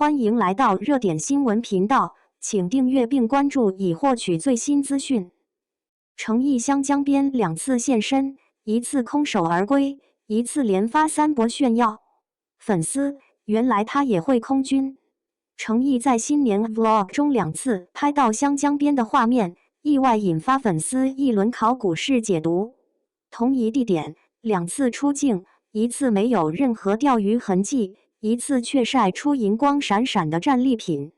欢迎来到热点新闻频道，请订阅并关注以获取最新资讯。程毅湘江边2次现身，一次空手而归，一次连发3博炫耀粉丝，原来他也会空军。程毅在新年 vlog 中2次拍到湘江边的画面，意外引发粉丝一轮考古式解读。同一地点2次出镜，一次没有任何钓鱼痕迹，一次却晒出银光闪闪的战利品。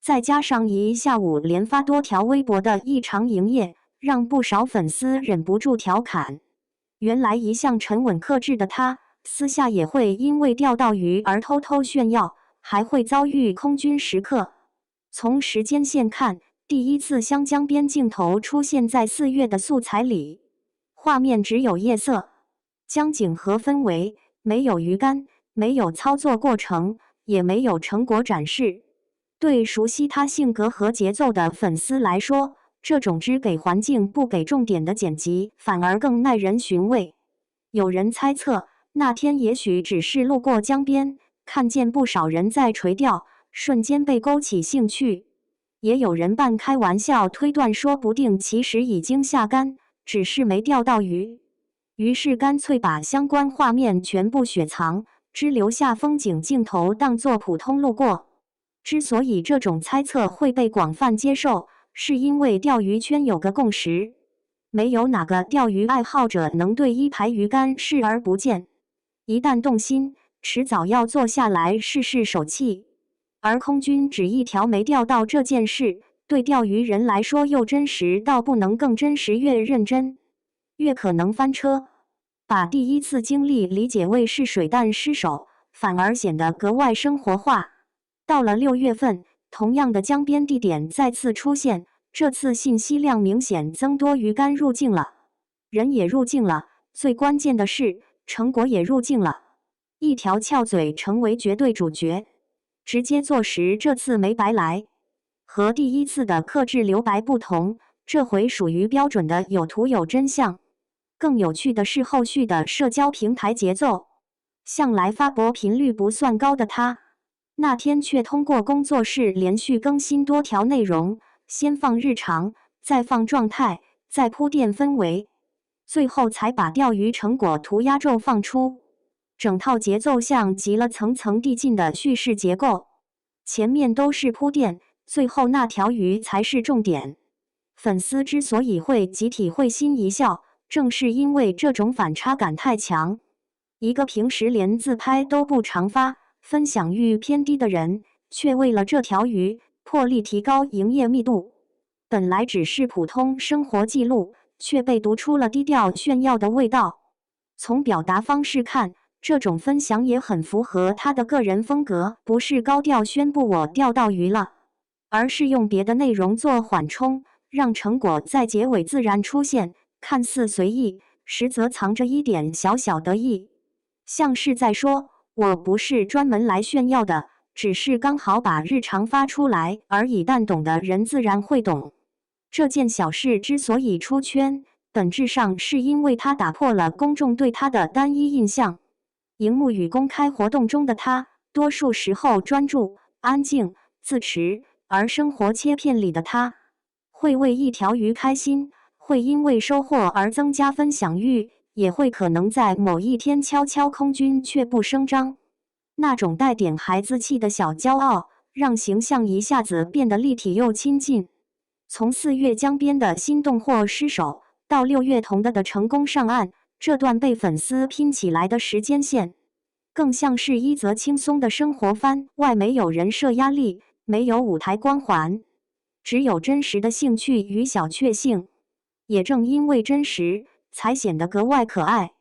再加上一下午连发多条微博的异常营业，让不少粉丝忍不住调侃：原来一向沉稳克制的他，私下也会因为钓到鱼而偷偷炫耀，还会遭遇空军时刻。从时间线看，第一次湘江边镜头出现在4月的素材里，画面只有夜色、江景和氛围，没有鱼竿，没有操作过程，也没有成果展示。对熟悉他性格和节奏的粉丝来说，这种只给环境不给重点的剪辑反而更耐人寻味。有人猜测，那天也许只是路过江边，看见不少人在垂钓，瞬间被勾起兴趣。也有人半开玩笑推断，说不定其实已经下竿，只是没钓到鱼。于是干脆把相关画面全部雪藏，只留下风景镜头当作普通路过。之所以这种猜测会被广泛接受，是因为钓鱼圈有个共识：没有哪个钓鱼爱好者能对一排鱼竿视而不见，一旦动心，迟早要坐下来试试手气。而空军只一条没钓到这件事，对钓鱼人来说又真实到不能更真实，越认真越可能翻车。把第一次经历理解为是水弹失手，反而显得格外生活化。到了6月份，同样的江边地点再次出现，这次信息量明显增多，鱼竿入镜了，人也入镜了，最关键的是成果也入镜了。一条翘嘴成为绝对主角，直接坐实这次没白来。和第一次的克制留白不同，这回属于标准的有图有真相。更有趣的是后续的社交平台节奏，向来发博频率不算高的他，那天却通过工作室连续更新多条内容，先放日常，再放状态，再铺垫氛围，最后才把钓鱼成果图压轴放出。整套节奏像极了层层递进的叙事结构，前面都是铺垫，最后那条鱼才是重点。粉丝之所以会集体会心一笑，正是因为这种反差感太强。一个平时连自拍都不常发、分享欲偏低的人，却为了这条鱼破例提高营业密度。本来只是普通生活记录，却被读出了低调炫耀的味道。从表达方式看，这种分享也很符合他的个人风格，不是高调宣布我钓到鱼了，而是用别的内容做缓冲，让成果在结尾自然出现，看似随意，实则藏着一点小小得意，像是在说我不是专门来炫耀的，只是刚好把日常发出来而已，但懂的人自然会懂。这件小事之所以出圈，本质上是因为它打破了公众对他的单一印象。荧幕与公开活动中的他，多数时候专注、安静、自持，而生活切片里的他，会为一条鱼开心，会因为收获而增加分享欲，也会可能在某一天悄悄空军却不声张。那种带点孩子气的小骄傲，让形象一下子变得立体又亲近。从4月江边的心动或失手，到6月同的成功上岸，这段被粉丝拼起来的时间线，更像是一则轻松的生活番外，没有人设压力，没有舞台光环，只有真实的兴趣与小确幸。也正因为真实，才显得格外可爱。